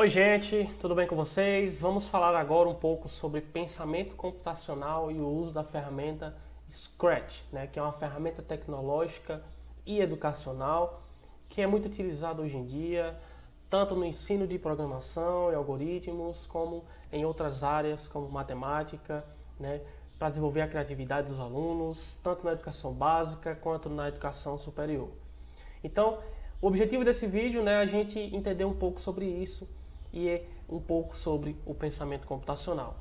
Oi gente, tudo bem com vocês? Vamos falar agora um pouco sobre pensamento computacional e o uso da ferramenta Scratch, que é uma ferramenta tecnológica e educacional que é muito utilizada hoje em dia, tanto no ensino de programação e algoritmos, como em outras áreas como matemática, para desenvolver a criatividade dos alunos, tanto na educação básica quanto na educação superior. Então, o objetivo desse vídeo é a gente entender um pouco sobre isso e um pouco sobre o pensamento computacional.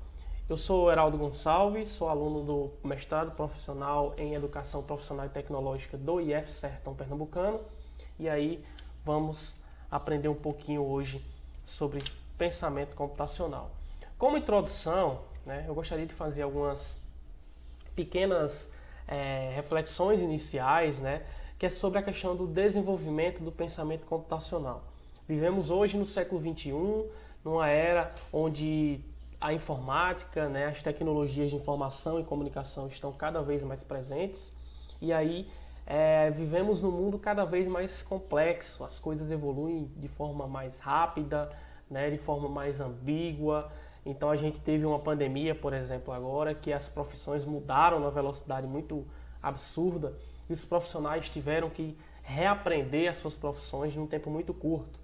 Eu sou Heraldo Gonçalves, sou aluno do mestrado profissional em Educação Profissional e Tecnológica do IF Sertão Pernambucano, e aí vamos aprender um pouquinho hoje sobre pensamento computacional. Como introdução, eu gostaria de fazer algumas pequenas reflexões iniciais, que é sobre a questão do desenvolvimento do pensamento computacional. Vivemos hoje no século XXI, numa era onde a informática, as tecnologias de informação e comunicação estão cada vez mais presentes, e aí vivemos num mundo cada vez mais complexo, as coisas evoluem de forma mais rápida, de forma mais ambígua. Então a gente teve uma pandemia, por exemplo, agora, que as profissões mudaram numa velocidade muito absurda, e os profissionais tiveram que reaprender as suas profissões em um tempo muito curto.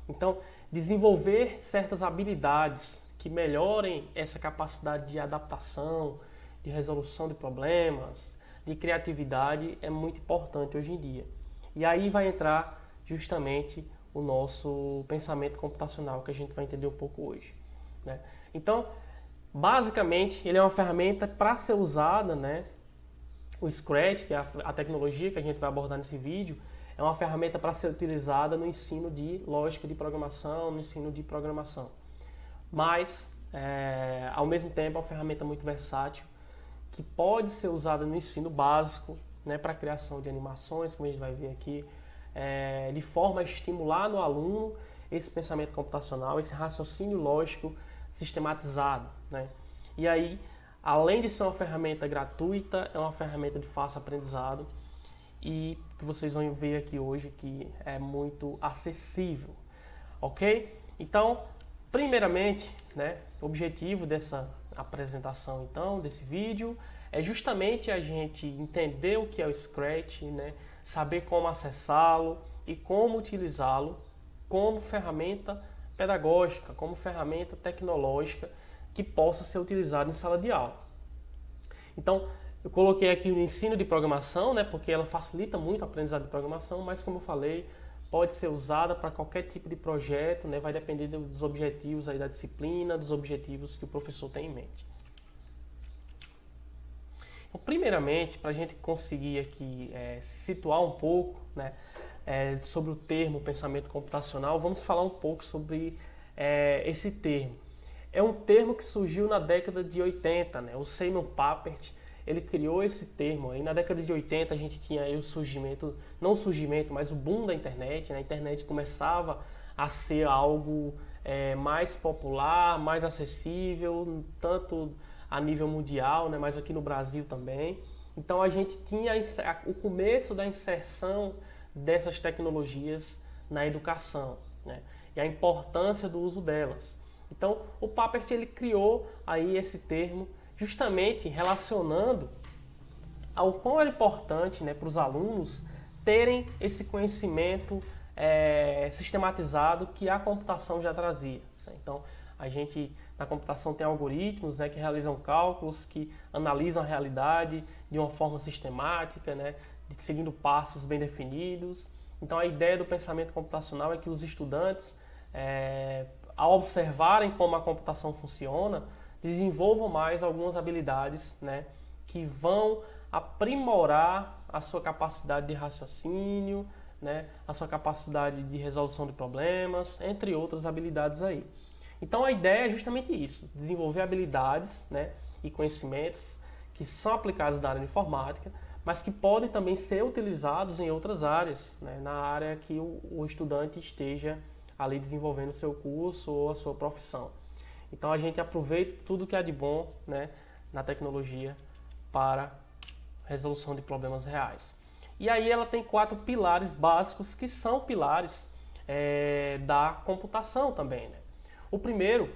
Então, desenvolver certas habilidades que melhorem essa capacidade de adaptação, de resolução de problemas, de criatividade é muito importante hoje em dia. E aí vai entrar justamente o nosso pensamento computacional, que a gente vai entender um pouco hoje. Então, basicamente, ele é uma ferramenta para ser usada, o Scratch, que é a tecnologia que a gente vai abordar nesse vídeo, é uma ferramenta para ser utilizada no ensino de lógica de programação, no ensino de programação. Mas, ao mesmo tempo, é uma ferramenta muito versátil, que pode ser usada no ensino básico, para a criação de animações, como a gente vai ver aqui, de forma a estimular no aluno esse pensamento computacional, esse raciocínio lógico sistematizado. E aí, além de ser uma ferramenta gratuita, é uma ferramenta de fácil aprendizado e que vocês vão ver aqui hoje que é muito acessível, ok? Então, primeiramente, o objetivo dessa apresentação, então, desse vídeo, é justamente a gente entender o que é o Scratch, saber como acessá-lo e como utilizá-lo como ferramenta pedagógica, como ferramenta tecnológica que possa ser utilizada em sala de aula. Então, eu coloquei aqui o ensino de programação, porque ela facilita muito o aprendizado de programação, mas como eu falei, pode ser usada para qualquer tipo de projeto, vai depender dos objetivos aí da disciplina, dos objetivos que o professor tem em mente. Então, primeiramente, para a gente conseguir aqui se situar um pouco, sobre o termo pensamento computacional, vamos falar um pouco sobre esse termo. É um termo que surgiu na década de 80, o Simon Papert, ele criou esse termo. Aí na década de 80 a gente tinha aí o surgimento, não o surgimento, mas o boom da internet. A internet começava a ser algo mais popular, mais acessível, tanto a nível mundial, mas aqui no Brasil também. Então a gente tinha o começo da inserção dessas tecnologias na educação, e a importância do uso delas. Então, o Papert ele criou aí esse termo justamente relacionando ao quão é importante para os alunos terem esse conhecimento sistematizado que a computação já trazia. Então, a gente na computação tem algoritmos que realizam cálculos, que analisam a realidade de uma forma sistemática, seguindo passos bem definidos. Então, a ideia do pensamento computacional é que os estudantes, ao observarem como a computação funciona, desenvolvam mais algumas habilidades que vão aprimorar a sua capacidade de raciocínio, a sua capacidade de resolução de problemas, entre outras habilidades aí. Então a ideia é justamente isso, desenvolver habilidades e conhecimentos que são aplicados na área de informática, mas que podem também ser utilizados em outras áreas, na área que o estudante esteja ali desenvolvendo o seu curso ou a sua profissão. Então a gente aproveita tudo que há de bom na tecnologia para resolução de problemas reais. E aí ela tem 4 pilares básicos que são pilares da computação também, né? O primeiro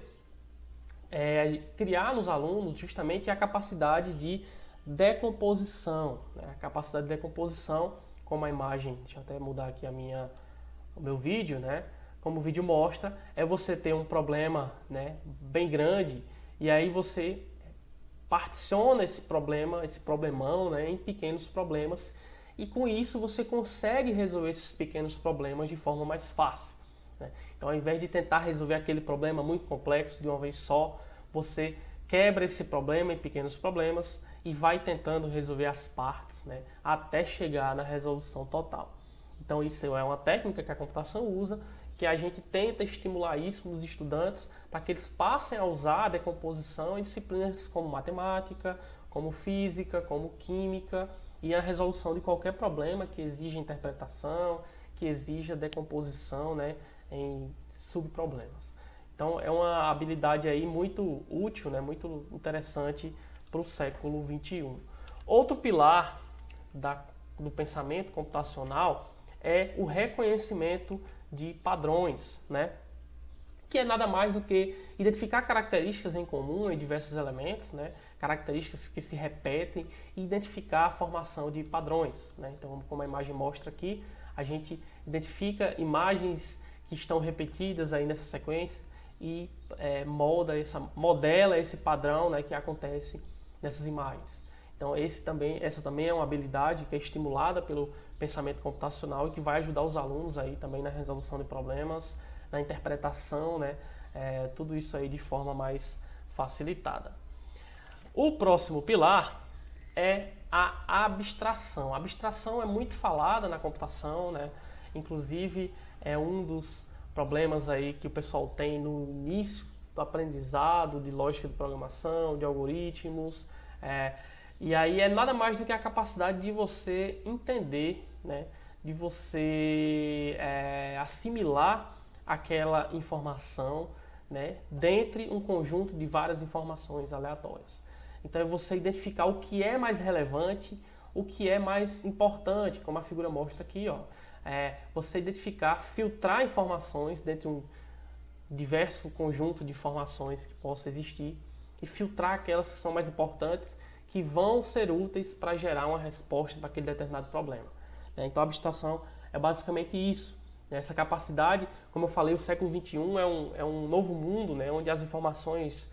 é criar nos alunos justamente a capacidade de decomposição, né? A capacidade de decomposição, como a imagem, deixa eu até mudar aqui o meu vídeo, né? Como o vídeo mostra, é você ter um problema, né, bem grande, e aí você particiona esse problema, esse problemão, né, em pequenos problemas, e com isso você consegue resolver esses pequenos problemas de forma mais fácil, né? Então, ao invés de tentar resolver aquele problema muito complexo de uma vez só, você quebra esse problema em pequenos problemas e vai tentando resolver as partes, né, até chegar na resolução total. Então, isso é uma técnica que a computação usa, que a gente tenta estimular isso nos estudantes para que eles passem a usar a decomposição em disciplinas como matemática, como física, como química e a resolução de qualquer problema que exija interpretação, que exija decomposição, né, em subproblemas. Então é uma habilidade aí muito útil, né, muito interessante para o século XXI. Outro pilar do pensamento computacional é o reconhecimento de padrões, né? Que é nada mais do que identificar características em comum em diversos elementos, né? Características que se repetem e identificar a formação de padrões, né? Então, como a imagem mostra aqui, a gente identifica imagens que estão repetidas aí nessa sequência e modela esse padrão, né, que acontece nessas imagens. Então, essa também é uma habilidade que é estimulada pelo pensamento computacional e que vai ajudar os alunos aí também na resolução de problemas, na interpretação, né? Tudo isso aí de forma mais facilitada. O próximo pilar é a abstração. A abstração é muito falada na computação, né? Inclusive é um dos problemas aí que o pessoal tem no início do aprendizado de lógica de programação, de algoritmos. E aí é nada mais do que a capacidade de você entender, né, de você assimilar aquela informação, né, dentre um conjunto de várias informações aleatórias. Então é você identificar o que é mais relevante, o que é mais importante, como a figura mostra aqui, ó. Você identificar, filtrar informações dentre um diverso conjunto de informações que possa existir e filtrar aquelas que são mais importantes, que vão ser úteis para gerar uma resposta para aquele determinado problema. Então a abstração é basicamente isso. Essa capacidade, como eu falei, o século XXI é um novo mundo, né, onde as informações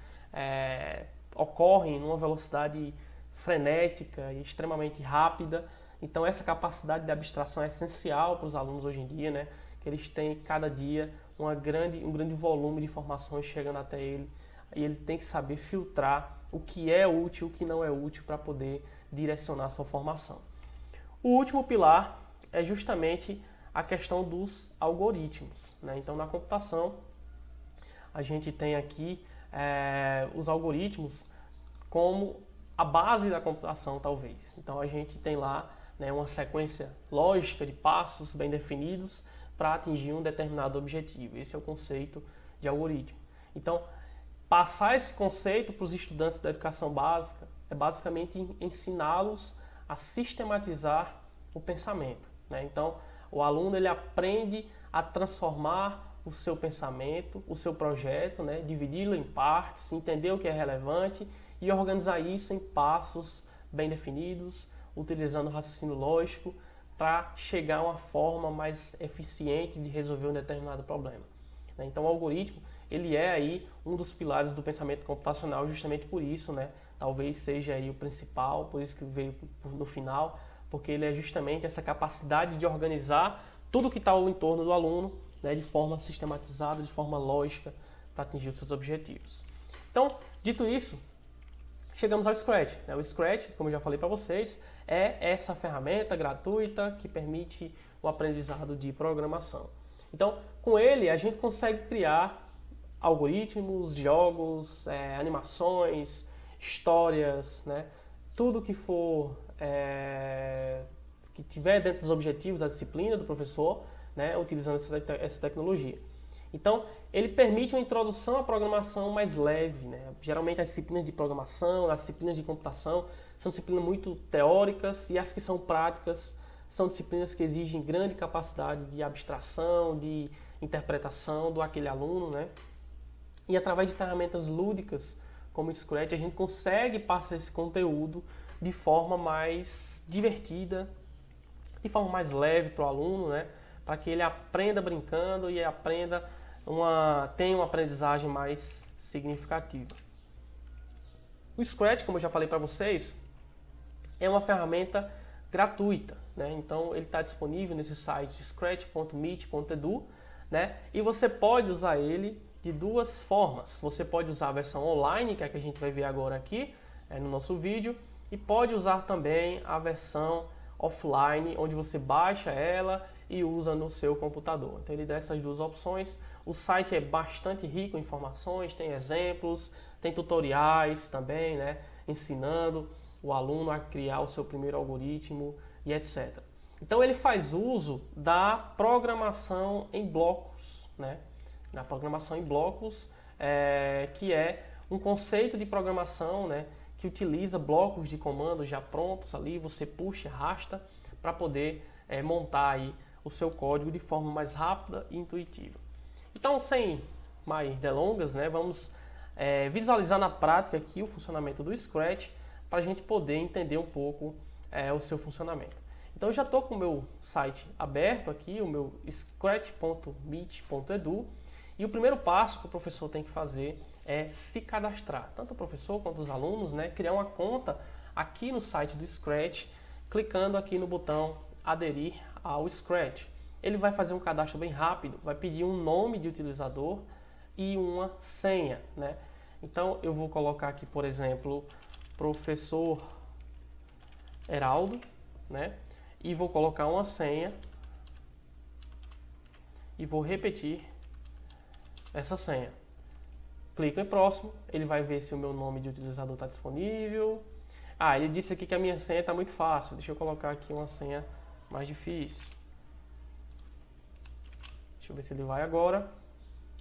ocorrem numa velocidade frenética e extremamente rápida. Então essa capacidade de abstração é essencial para os alunos hoje em dia, né, que eles têm cada dia um grande volume de informações chegando até ele, e ele tem que saber filtrar o que é útil e o que não é útil para poder direcionar a sua formação. O último pilar é justamente a questão dos algoritmos, né? Então, na computação, a gente tem aqui os algoritmos como a base da computação, talvez. Então, a gente tem lá, né, uma sequência lógica de passos bem definidos para atingir um determinado objetivo. Esse é o conceito de algoritmo. Então, passar esse conceito para os estudantes da educação básica é basicamente ensiná-los a sistematizar o pensamento, né? Então, o aluno ele aprende a transformar o seu pensamento, o seu projeto, né? Dividi-lo em partes, entender o que é relevante e organizar isso em passos bem definidos, utilizando o raciocínio lógico para chegar a uma forma mais eficiente de resolver um determinado problema, né? Então, o algoritmo ele é aí um dos pilares do pensamento computacional, justamente por isso, né? Talvez seja aí o principal, por isso que veio no final, porque ele é justamente essa capacidade de organizar tudo que está ao entorno do aluno, né, de forma sistematizada, de forma lógica, para atingir os seus objetivos. Então, dito isso, chegamos ao Scratch, né? O Scratch, como eu já falei para vocês, é essa ferramenta gratuita que permite o aprendizado de programação. Então, com ele, a gente consegue criar algoritmos, jogos, animações, histórias, né? Tudo que for que tiver dentro dos objetivos da disciplina do professor, né? Utilizando essa tecnologia. Então, ele permite uma introdução à programação mais leve, né? Geralmente as disciplinas de programação, as disciplinas de computação são disciplinas muito teóricas, e as que são práticas são disciplinas que exigem grande capacidade de abstração, de interpretação do aquele aluno, né? E através de ferramentas lúdicas como o Scratch, a gente consegue passar esse conteúdo de forma mais divertida, de forma mais leve para o aluno, né? Para que ele aprenda brincando e tenha uma aprendizagem mais significativa. O Scratch, como eu já falei para vocês, é uma ferramenta gratuita, né? Então ele está disponível nesse site scratch.meet.edu, né? E você pode usar ele de duas formas. Você pode usar a versão online, que é a que a gente vai ver agora aqui no nosso vídeo, e pode usar também a versão offline, onde você baixa ela e usa no seu computador. Então ele dá essas duas opções. O site é bastante rico em informações, tem exemplos, tem tutoriais também, né? Ensinando o aluno a criar o seu primeiro algoritmo e etc. Então ele faz uso da programação em blocos, né? Na programação em blocos, que é um conceito de programação, né? Que utiliza blocos de comandos já prontos ali, você puxa, arrasta para poder montar aí o seu código de forma mais rápida e intuitiva. Então, sem mais delongas, né? Vamos visualizar na prática aqui o funcionamento do Scratch para a gente poder entender um pouco o seu funcionamento. Então eu já estou com o meu site aberto aqui, o meu scratch.meet.edu, e o primeiro passo que o professor tem que fazer é se cadastrar. Tanto o professor quanto os alunos, né, criar uma conta aqui no site do Scratch, clicando aqui no botão aderir ao Scratch. Ele vai fazer um cadastro bem rápido, vai pedir um nome de utilizador e uma senha, né? Então eu vou colocar aqui, por exemplo, professor Heraldo, né? E vou colocar uma senha e vou repetir essa senha. Clico em próximo, ele vai ver se o meu nome de utilizador está disponível. Ele disse aqui que a minha senha está muito fácil. Deixa eu colocar aqui uma senha mais difícil. Deixa eu ver se ele vai agora.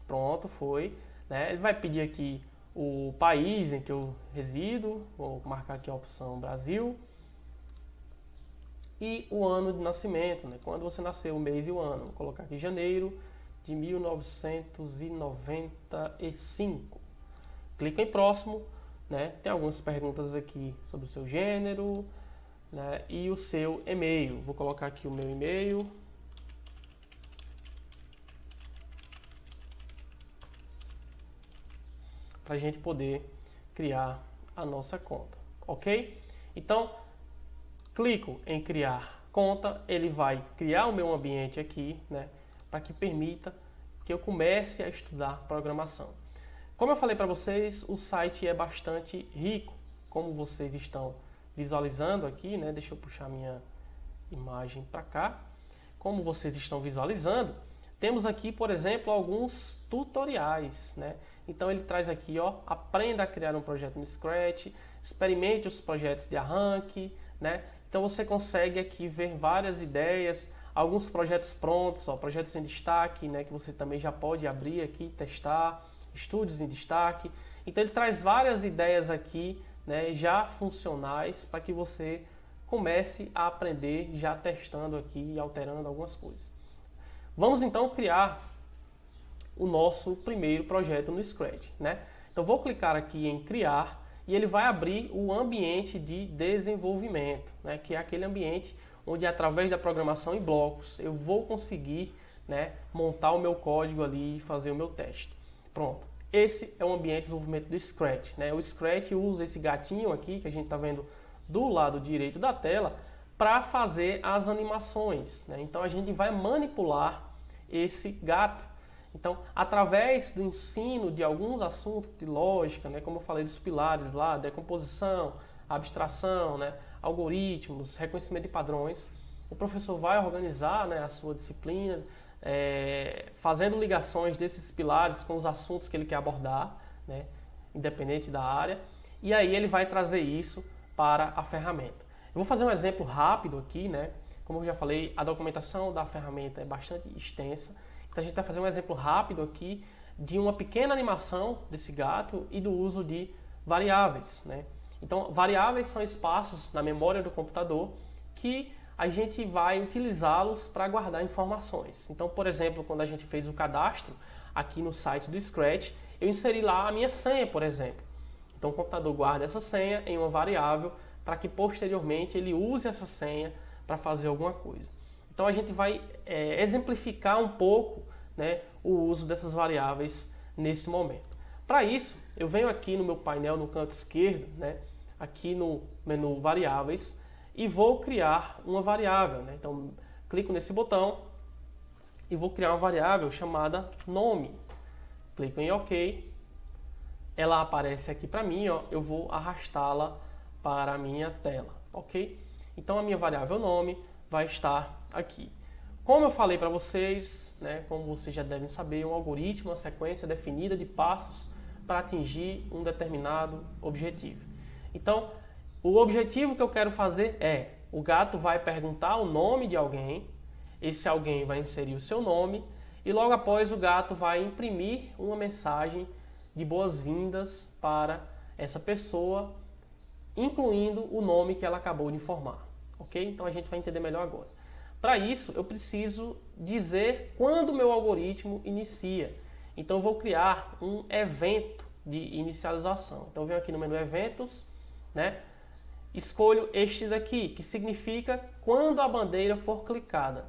Pronto, foi. Né? Ele vai pedir aqui o país em que eu resido. Vou marcar aqui a opção Brasil. E o ano de nascimento, né? Quando você nasceu, o mês e o ano. Vou colocar aqui janeiro de 1995. Clica em próximo, né? Tem algumas perguntas aqui sobre o seu gênero, né? E o seu e-mail. Vou colocar aqui o meu e-mail. Para a gente poder criar a nossa conta, ok? Então, clico em criar conta, ele vai criar o meu ambiente aqui, né, para que permita que eu comece a estudar programação. Como eu falei para vocês, o site é bastante rico, como vocês estão visualizando aqui, né? Deixa eu puxar minha imagem para cá. Como vocês estão visualizando, temos aqui, por exemplo, alguns tutoriais, né? Então ele traz aqui, ó, aprenda a criar um projeto no Scratch, experimente os projetos de arranque, né? Então você consegue aqui ver várias ideias, alguns projetos prontos, ó, projetos em destaque, né, que você também já pode abrir aqui, testar, estudos em destaque. Então ele traz várias ideias aqui, né, já funcionais para que você comece a aprender já testando aqui e alterando algumas coisas. Vamos então criar o nosso primeiro projeto no Scratch, né? Então vou clicar aqui em criar e ele vai abrir o ambiente de desenvolvimento, né? Que é aquele ambiente onde através da programação em blocos eu vou conseguir, né, montar o meu código ali e fazer o meu teste. Pronto. Esse é o ambiente de desenvolvimento do Scratch, né? O Scratch usa esse gatinho aqui que a gente está vendo do lado direito da tela para fazer as animações, né? Então a gente vai manipular esse gato. Então, através do ensino de alguns assuntos de lógica, né, como eu falei dos pilares lá, decomposição, abstração, né, algoritmos, reconhecimento de padrões, o professor vai organizar, né, a sua disciplina, fazendo ligações desses pilares com os assuntos que ele quer abordar, né, independente da área, e aí ele vai trazer isso para a ferramenta. Eu vou fazer um exemplo rápido aqui, né? Como eu já falei, a documentação da ferramenta é bastante extensa. Então a gente vai fazer um exemplo rápido aqui de uma pequena animação desse gato e do uso de variáveis, né? Então variáveis são espaços na memória do computador que a gente vai utilizá-los para guardar informações. Então, por exemplo, quando a gente fez o cadastro aqui no site do Scratch, eu inseri lá a minha senha, por exemplo. Então o computador guarda essa senha em uma variável para que posteriormente ele use essa senha para fazer alguma coisa. Então a gente vai exemplificar um pouco, né, o uso dessas variáveis nesse momento. Para isso, eu venho aqui no meu painel no canto esquerdo, né, aqui no menu variáveis, e vou criar uma variável. Né? Então clico nesse botão e vou criar uma variável chamada nome. Clico em OK. Ela aparece aqui para mim, ó, eu vou arrastá-la para a minha tela, ok? Então a minha variável nome vai estar aqui. Como eu falei para vocês, né, como vocês já devem saber, um algoritmo é uma sequência definida de passos para atingir um determinado objetivo. Então, o objetivo que eu quero fazer é, o gato vai perguntar o nome de alguém, esse alguém vai inserir o seu nome, e logo após o gato vai imprimir uma mensagem de boas-vindas para essa pessoa, incluindo o nome que ela acabou de informar, ok? Então a gente vai entender melhor agora. Para isso, eu preciso dizer quando o meu algoritmo inicia. Então eu vou criar um evento de inicialização. Então eu venho aqui no menu Eventos, né? Escolho este daqui, que significa quando a bandeira for clicada.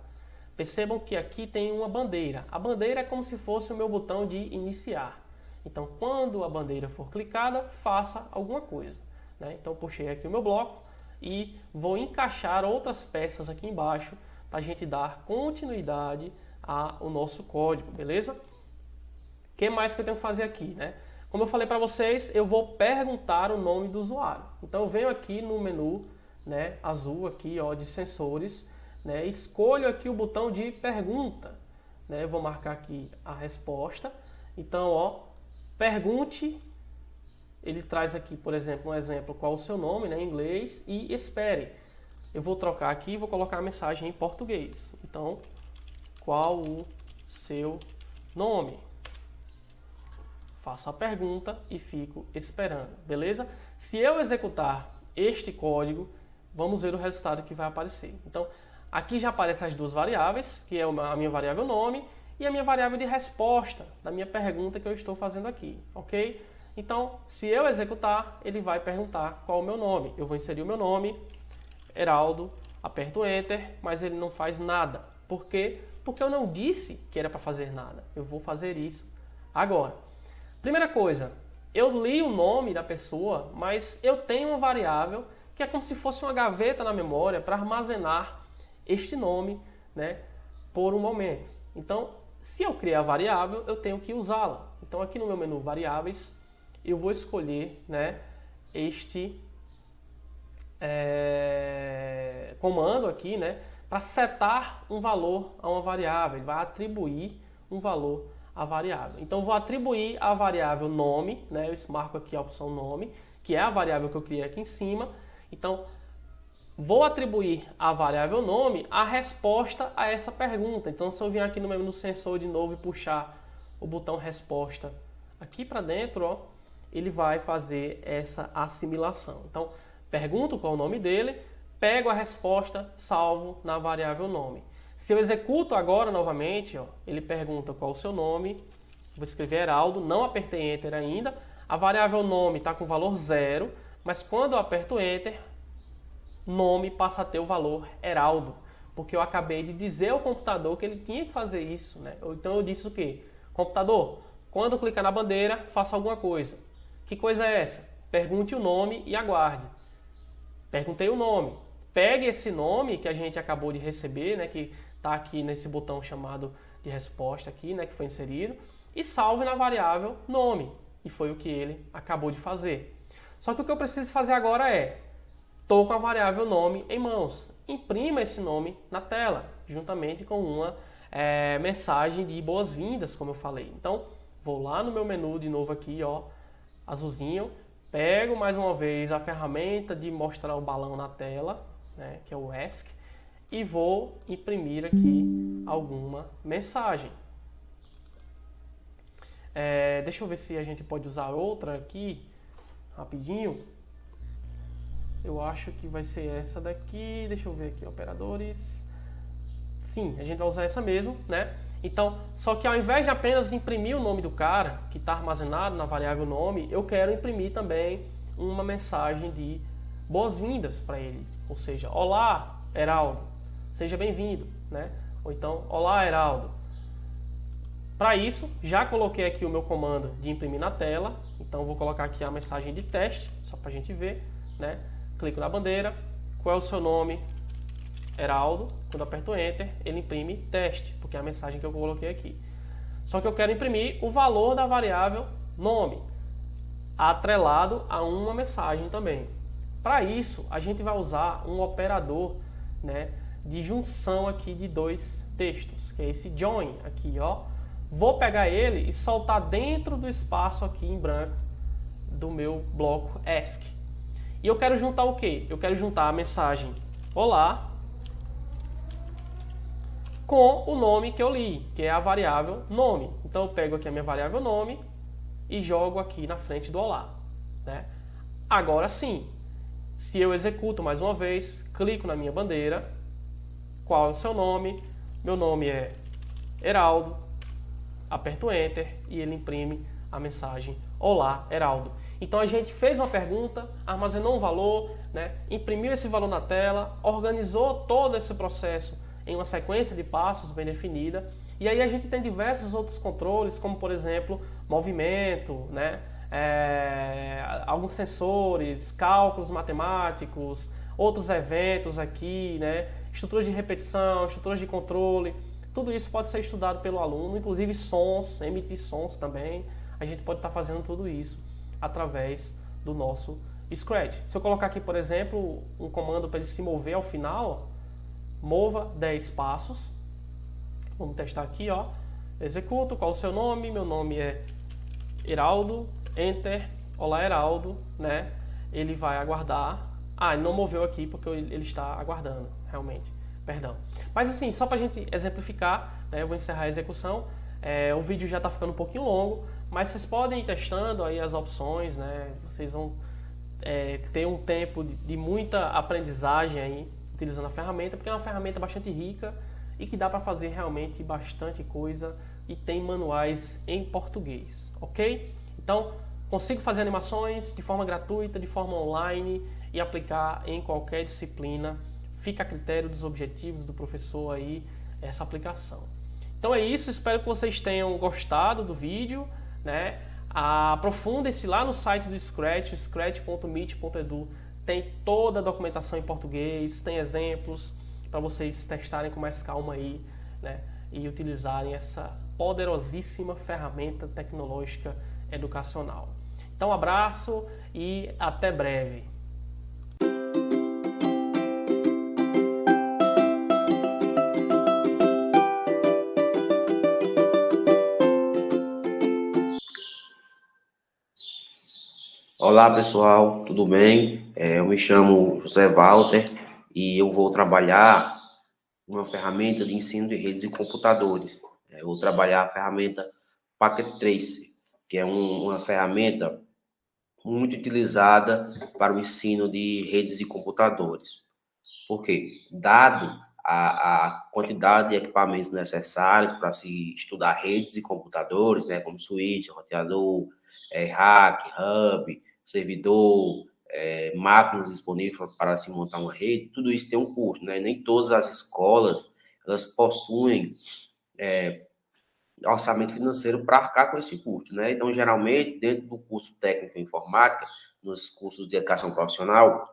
Percebam que aqui tem uma bandeira. A bandeira é como se fosse o meu botão de iniciar. Então, quando a bandeira for clicada, faça alguma coisa. Né? Então, puxei aqui o meu bloco e vou encaixar outras peças aqui embaixo para a gente dar continuidade ao nosso código, beleza? O que mais que eu tenho que fazer aqui? Né? Como eu falei para vocês, eu vou perguntar o nome do usuário. Então, eu venho aqui no menu, né, azul aqui, ó, de sensores, né, escolho aqui o botão de pergunta. Né? Eu vou marcar aqui a resposta. Então, ó, pergunte, ele traz aqui, por exemplo, um exemplo, qual o seu nome, né, em inglês, e espere. Eu vou trocar aqui e vou colocar a mensagem em português. Então, qual o seu nome? Faço a pergunta e fico esperando, beleza? Se eu executar este código, vamos ver o resultado que vai aparecer. Então, aqui já aparecem as duas variáveis, que é a minha variável nome e a minha variável de resposta da minha pergunta que eu estou fazendo aqui, ok? Então, se eu executar, ele vai perguntar qual é o meu nome. Eu vou inserir o meu nome, Heraldo, aperto Enter, mas ele não faz nada. Por quê? Porque eu não disse que era para fazer nada. Eu vou fazer isso agora. Primeira coisa, eu li o nome da pessoa, mas eu tenho uma variável que é como se fosse uma gaveta na memória para armazenar este nome, né, por um momento. Então, se eu criar a variável, eu tenho que usá-la. Então, aqui no meu menu Variáveis, eu vou escolher, né, este comando aqui, né, para setar um valor a uma variável. Ele vai atribuir um valor à variável. Então, eu vou atribuir a variável nome, né, eu marco aqui a opção nome, que é a variável que eu criei aqui em cima. Então, vou atribuir à variável nome a resposta a essa pergunta. Então, se eu vier aqui no menu sensor de novo e puxar o botão resposta aqui para dentro, ó, ele vai fazer essa assimilação. Então, pergunto qual é o nome dele, pego a resposta, salvo na variável nome. Se eu executo agora novamente, ó, ele pergunta qual é o seu nome, vou escrever Heraldo, não apertei Enter ainda, a variável nome está com valor 0, mas quando eu aperto Enter, nome passa a ter o valor Heraldo, porque eu acabei de dizer ao computador que ele tinha que fazer isso, né? Então eu disse o quê? Computador, quando eu clicar na bandeira, faça alguma coisa. Que coisa é essa? Pergunte o nome e aguarde. Perguntei o nome. Pegue esse nome que a gente acabou de receber, né, que está aqui nesse botão chamado de resposta aqui, né, que foi inserido, e salve na variável nome. E foi o que ele acabou de fazer. Só que o que eu preciso fazer agora é, estou com a variável nome em mãos. Imprima esse nome na tela, juntamente com uma mensagem de boas-vindas, como eu falei. Então, vou lá no meu menu de novo aqui, ó, azulzinho, pego mais uma vez a ferramenta de mostrar o balão na tela, né, que é o ESC, e vou imprimir aqui alguma mensagem. Deixa eu ver se a gente pode usar outra aqui, rapidinho. Eu acho que vai ser essa daqui. Deixa eu ver aqui, operadores. Sim, a gente vai usar essa mesmo, né? Então, só que ao invés de apenas imprimir o nome do cara, que está armazenado na variável nome, eu quero imprimir também uma mensagem de boas-vindas para ele. Ou seja, olá, Heraldo, seja bem-vindo, né? Ou então, olá, Heraldo. Para isso, já coloquei aqui o meu comando de imprimir na tela. Então, vou colocar aqui a mensagem de teste, só para a gente ver, né? Clico na bandeira, qual é o seu nome? Heraldo. Quando eu aperto Enter, ele imprime teste, porque é a mensagem que eu coloquei aqui. Só que eu quero imprimir o valor da variável nome, atrelado a uma mensagem também. Para isso, a gente vai usar um operador, né, de junção aqui de dois textos, que é esse join aqui, ó. Vou pegar ele e soltar dentro do espaço aqui em branco do meu bloco ask. E eu quero juntar o quê? Eu quero juntar a mensagem olá com o nome que eu li, que é a variável nome. Então eu pego aqui a minha variável nome e jogo aqui na frente do olá, né? Agora sim, se eu executo mais uma vez, clico na minha bandeira, qual é o seu nome? Meu nome é Heraldo, aperto Enter e ele imprime a mensagem olá, Heraldo. Então a gente fez uma pergunta, armazenou um valor, né? Imprimiu esse valor na tela, organizou todo esse processo em uma sequência de passos bem definida. E aí a gente tem diversos outros controles, como por exemplo, movimento, né? Alguns sensores, cálculos matemáticos, outros eventos aqui, né? Estruturas de repetição, estruturas de controle. Tudo isso pode ser estudado pelo aluno, inclusive sons, emitir sons também. A gente pode estar fazendo tudo isso através do nosso Scratch. Se eu colocar aqui, por exemplo, um comando para ele se mover ao final, mova 10 passos. Vamos testar aqui, ó. Executo, qual é o seu nome? Meu nome é Heraldo, Enter, olá Heraldo, né? Ele vai aguardar. Ah, ele não moveu aqui porque ele está aguardando, realmente. Perdão. Mas assim, só para a gente exemplificar, né, eu vou encerrar a execução. O vídeo já está ficando um pouquinho longo, mas vocês podem ir testando aí as opções, né? Vocês vão ter um tempo de muita aprendizagem aí utilizando a ferramenta, porque é uma ferramenta bastante rica e que dá para fazer realmente bastante coisa e tem manuais em português, ok? Então, consigo fazer animações de forma gratuita, de forma online e aplicar em qualquer disciplina. Fica a critério dos objetivos do professor aí essa aplicação. Então é isso, espero que vocês tenham gostado do vídeo, né? Aprofundem-se lá no site do Scratch, scratch.meet.edu. Tem toda a documentação em português, tem exemplos para vocês testarem com mais calma aí, né? E utilizarem essa poderosíssima ferramenta tecnológica educacional. Então, um abraço e até breve. Olá pessoal, tudo bem? Eu me chamo José Walter e eu vou trabalhar uma ferramenta de ensino de redes e computadores. Eu vou trabalhar a ferramenta Packet Tracer, que é uma ferramenta muito utilizada para o ensino de redes de computadores. Por quê? Dado a quantidade de equipamentos necessários para se estudar redes e computadores, né, como switch, roteador, rack, hub, servidor, máquinas disponíveis para se montar uma rede, tudo isso tem um custo, né? Nem todas as escolas elas possuem orçamento financeiro para arcar com esse custo, né? Então, geralmente, dentro do curso técnico em informática, nos cursos de educação profissional,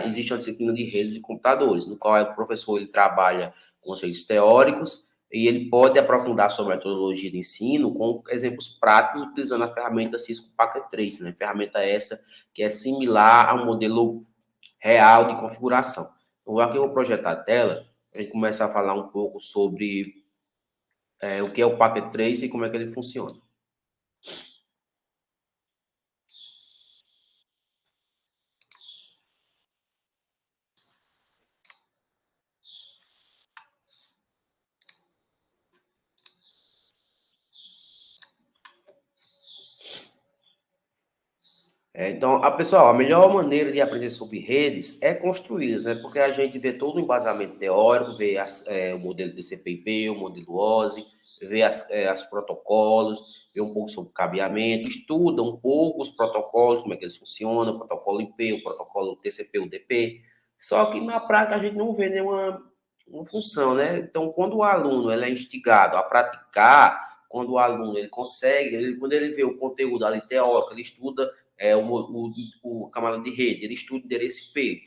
existe uma disciplina de redes e computadores, no qual o professor ele trabalha conceitos teóricos e ele pode aprofundar sobre a metodologia de ensino com exemplos práticos utilizando a ferramenta Cisco Packet Trace, né? Ferramenta essa que é similar ao modelo real de configuração. Então, aqui eu vou projetar a tela, a gente começar a falar um pouco sobre o que é o Packet Trace e como é que ele funciona. Então, pessoal, a melhor maneira de aprender sobre redes é construí-las, né? Porque a gente vê todo o embasamento teórico, vê o modelo TCP/IP, o modelo OSI, vê as protocolos, vê um pouco sobre cabeamento, estuda um pouco os protocolos, como é que eles funcionam, o protocolo IP, o protocolo TCP/UDP. Só que na prática a gente não vê nenhuma uma função, né? Então, quando o aluno ele é instigado a praticar, quando o aluno ele consegue, quando ele vê o conteúdo ali teórico, ele estuda o camada de rede, ele estuda o endereço IP,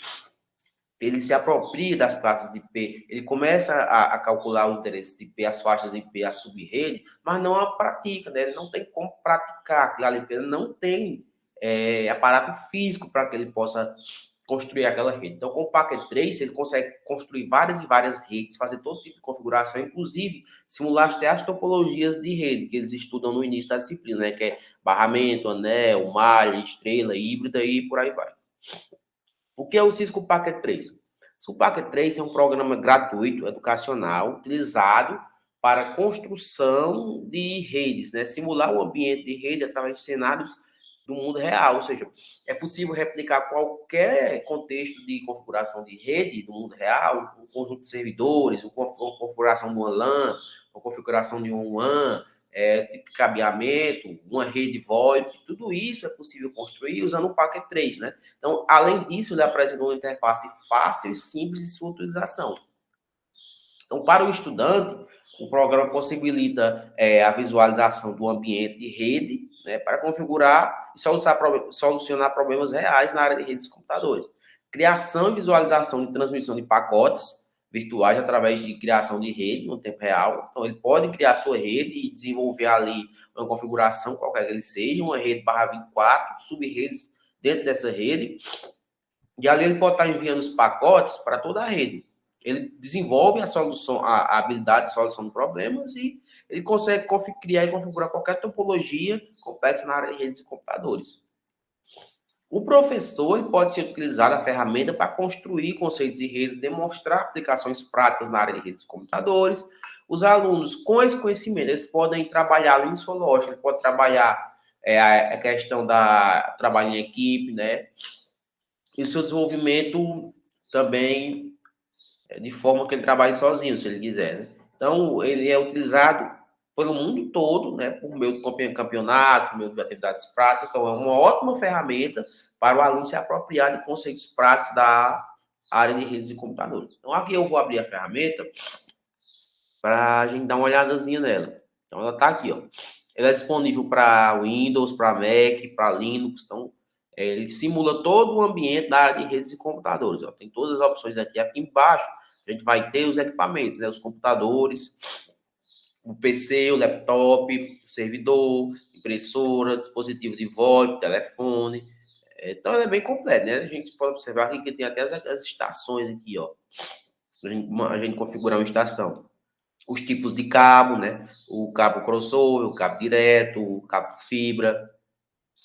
ele se apropria das classes de IP, ele começa a calcular os endereços de IP, as faixas de IP, a sub-rede, mas não a pratica, né? Ele não tem como praticar aquilo ali, porque ele não tem aparato físico para que ele possa construir aquela rede. Então, com o Packet Trace, ele consegue construir várias e várias redes, fazer todo tipo de configuração, inclusive simular até as topologias de rede que eles estudam no início da disciplina, né? Que é barramento, anel, malha, estrela, híbrida e por aí vai. O que é o Cisco Packet Trace? O Packet Trace é um programa gratuito, educacional, utilizado para construção de redes, né? Simular o ambiente de rede através de cenários do mundo real, ou seja, é possível replicar qualquer contexto de configuração de rede do mundo real, um conjunto de servidores, uma configuração de uma LAN, uma configuração de um WAN, tipo de cabeamento, uma rede VoIP, tudo isso é possível construir usando o Packet Trace, né? Então, além disso, ele apresenta uma interface fácil e simples de sua utilização. Então, para o estudante, o programa possibilita a visualização do ambiente de rede, né, para configurar e solucionar problemas reais na área de redes de computadores. Criação e visualização de transmissão de pacotes virtuais através de criação de rede no tempo real. Então, ele pode criar sua rede e desenvolver ali uma configuração, qualquer que ele seja, uma rede /24, sub-redes dentro dessa rede. E ali ele pode estar enviando os pacotes para toda a rede. Ele desenvolve a solução, a habilidade de solução de problemas e ele consegue criar e configurar qualquer topologia complexa na área de redes e computadores. O professor ele pode ser utilizado a ferramenta para construir conceitos de rede, demonstrar aplicações práticas na área de redes e computadores. Os alunos, com esse conhecimento, eles podem trabalhar ali em sua lógica, ele pode trabalhar a questão da trabalho em equipe, né? E o seu desenvolvimento também de forma que ele trabalhe sozinho, se ele quiser. Né? Então, ele é utilizado pelo mundo todo, né, por meio de campeonatos, por meio de atividades práticas. Então, é uma ótima ferramenta para o aluno se apropriar de conceitos práticos da área de redes e computadores. Então, aqui eu vou abrir a ferramenta para a gente dar uma olhadazinha nela. Então, ela está aqui, ó. Ela é disponível para Windows, para Mac, para Linux. Então, ele simula todo o ambiente da área de redes e computadores. Ó. Tem todas as opções aqui. Aqui embaixo, a gente vai ter os equipamentos, né? Os computadores, o PC, o laptop, o servidor, impressora, dispositivo de VoIP, telefone. Então, ele é bem completo, né? A gente pode observar aqui que tem até as estações aqui, ó. A gente configurar uma estação. Os tipos de cabo, né? O cabo crossover, o cabo direto, o cabo fibra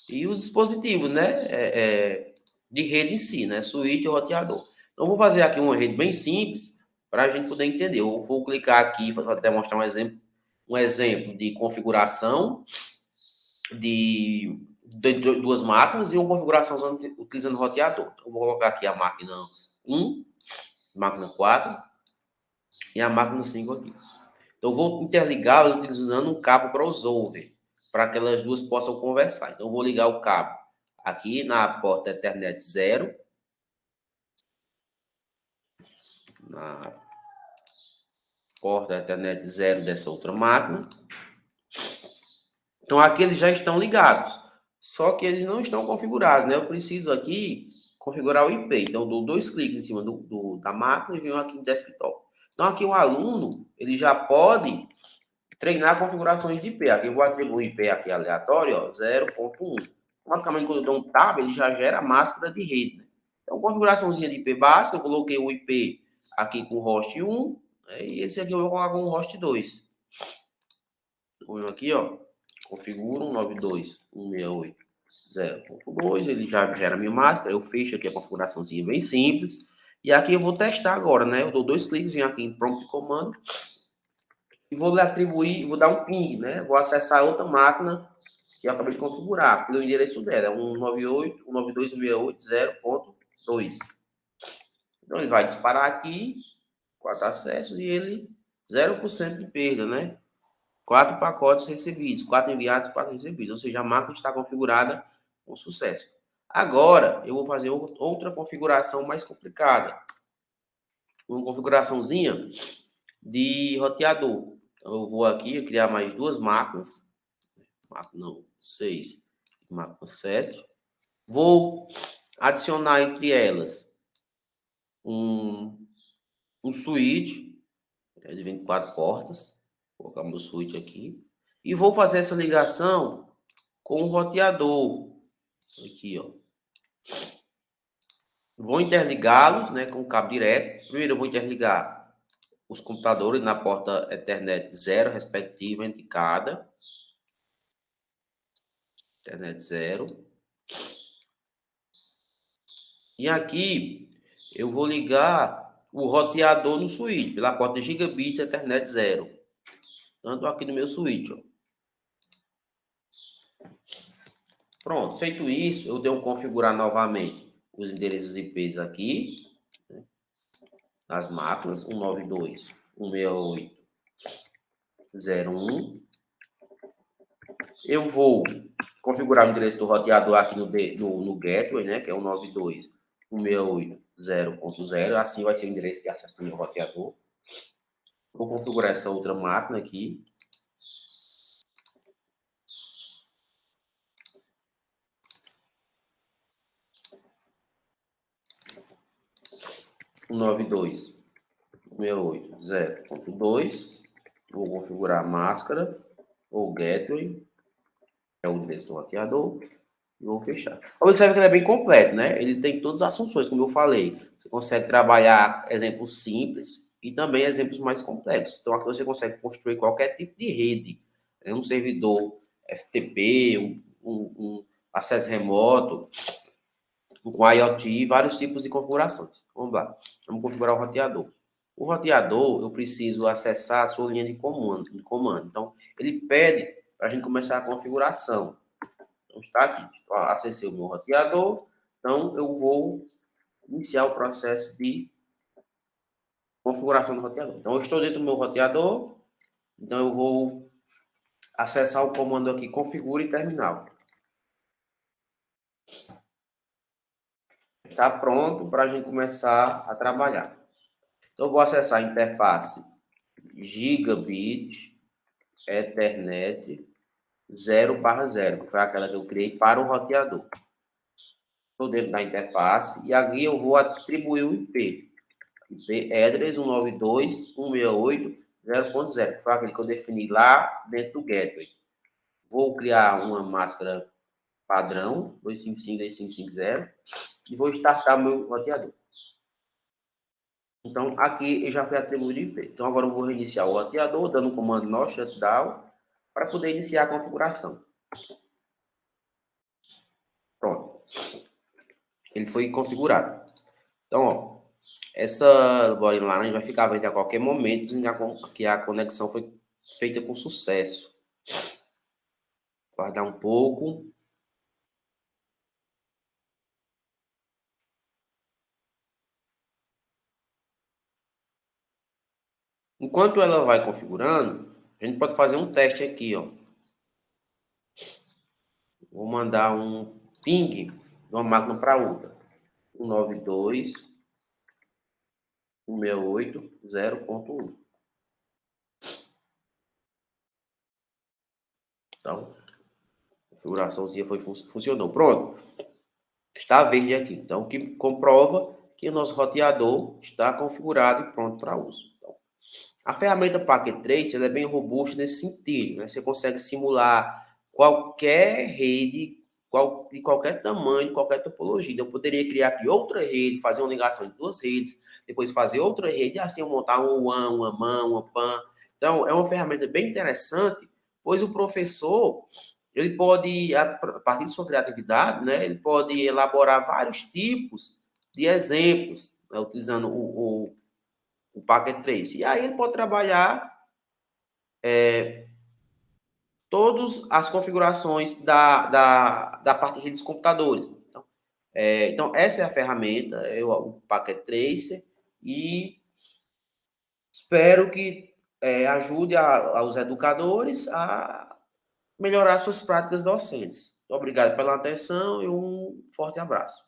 e os dispositivos, né? De rede em si, né? Switch e roteador. Então, vou fazer aqui uma rede bem simples para a gente poder entender. Eu vou clicar aqui, vou até mostrar um exemplo de configuração de duas máquinas e uma configuração utilizando roteador. Então, eu vou colocar aqui a máquina 1, máquina 4 e a máquina 5 aqui. Então, eu vou interligá-las utilizando um cabo crossover, para que elas duas possam conversar. Então, eu vou ligar o cabo aqui na porta Ethernet 0, na porta Ethernet 0 dessa outra máquina. Então, aqui eles já estão ligados, só que eles não estão configurados, né? Eu preciso aqui configurar o IP. Então, eu dou 2 cliques em cima da máquina e venho aqui em desktop. Então, aqui o aluno, ele já pode treinar configurações de IP. Aqui eu vou atribuir um IP aqui aleatório, ó, 0.1. Automaticamente, quando eu dou um tab, ele já gera a máscara de rede. Né? Então, configuraçãozinha de IP básica, eu coloquei o IP aqui com host 1, né? E esse aqui eu vou colocar com host 2. Vou aqui, ó, configuro 192.168.0.2, ele já gera a minha máscara, eu fecho aqui a configuraçãozinha bem simples. E aqui eu vou testar agora, né? Eu dou 2 cliques, venho aqui em prompt de comando, e vou lhe atribuir, vou dar um ping, né? Vou acessar outra máquina que eu acabei de configurar, pelo endereço dela, é 192.168.0.2. Então, ele vai disparar aqui, 4 acessos, e ele 0% de perda, né? 4 pacotes recebidos, 4 enviados, 4 recebidos. Ou seja, a máquina está configurada com sucesso. Agora, eu vou fazer outra configuração mais complicada. Uma configuraçãozinha de roteador. Então, eu vou aqui criar mais 2 máquinas. Máquina não, 6. Máquina 7. Vou adicionar entre elas um switch de 24 portas. Vou colocar meu switch aqui. E vou fazer essa ligação com o roteador. Aqui, ó. Vou interligá-los, né, com o cabo direto. Primeiro eu vou interligar os computadores na porta Ethernet 0 respectiva entre cada. Ethernet 0. E aqui eu vou ligar o roteador no switch pela porta Gigabit Ethernet 0. Tanto aqui no meu switch, ó. Pronto, feito isso, eu devo configurar novamente os endereços IPs aqui, né, nas máquinas, 192.168.0.1. Eu vou configurar o endereço do roteador aqui no gateway, né, que é 192.168.0.0. Assim vai ser o endereço de acesso do meu roteador. Vou configurar essa outra máquina aqui. Um 92.168.0.2. Vou configurar a máscara ou gateway, é o endereço do roteador, e vou fechar. Observe que ele é bem completo, né? Ele tem todas as funções, como eu falei. Você consegue trabalhar exemplos simples e também exemplos mais complexos. Então, aqui você consegue construir qualquer tipo de rede, né? Um servidor FTP, um acesso remoto, com IoT, vários tipos de configurações. Vamos lá. Vamos configurar o roteador. O roteador, eu preciso acessar a sua linha de comando. Então, ele pede para a gente começar a configuração. Então, está aqui. Acessei o meu roteador. Então, eu vou iniciar o processo de configuração do roteador. Então, eu estou dentro do meu roteador. Então, eu vou acessar o comando aqui, configure terminal. Está pronto para a gente começar a trabalhar. Então, eu vou acessar a interface Gigabit Ethernet 0/0, que foi aquela que eu criei para o roteador. Estou dentro da interface e aqui eu vou atribuir o IP. IP address 192.168.0.0, que foi aquele que eu defini lá dentro do gateway. Vou criar uma máscara padrão 255.255.0 e vou startar meu roteador. Então, aqui eu já fui atribuído o IP. Então, agora eu vou reiniciar o roteador, dando o comando no shutdown, para poder iniciar a configuração. Pronto. Ele foi configurado. Então, ó, essa bolinha laranja vai ficar verde a qualquer momento que a conexão foi feita com sucesso. Guardar um pouco. Enquanto ela vai configurando, a gente pode fazer um teste aqui, ó. Vou mandar um ping de uma máquina para outra. 192.168.0.1. Então, a configuraçãozinha funcionou. Pronto. Está verde aqui. Então, o que comprova que o nosso roteador está configurado e pronto para uso. Então, a ferramenta Packet Trace ela é bem robusta nesse sentido, né? Você consegue simular qualquer rede de qualquer tamanho, qualquer topologia. Então, eu poderia criar aqui outra rede, fazer uma ligação em 2 redes, depois fazer outra rede, e assim eu montar um WAN, uma MAN, uma PAN. Então, é uma ferramenta bem interessante, pois o professor ele pode, a partir de sua criatividade, né, ele pode elaborar vários tipos de exemplos, né, utilizando o Packet Trace. E aí ele pode trabalhar todas as configurações da parte de redes de computadores. Então, essa é a ferramenta, o Packet Tracer, e espero que ajude aos educadores a melhorar suas práticas docentes. Obrigado pela atenção e um forte abraço.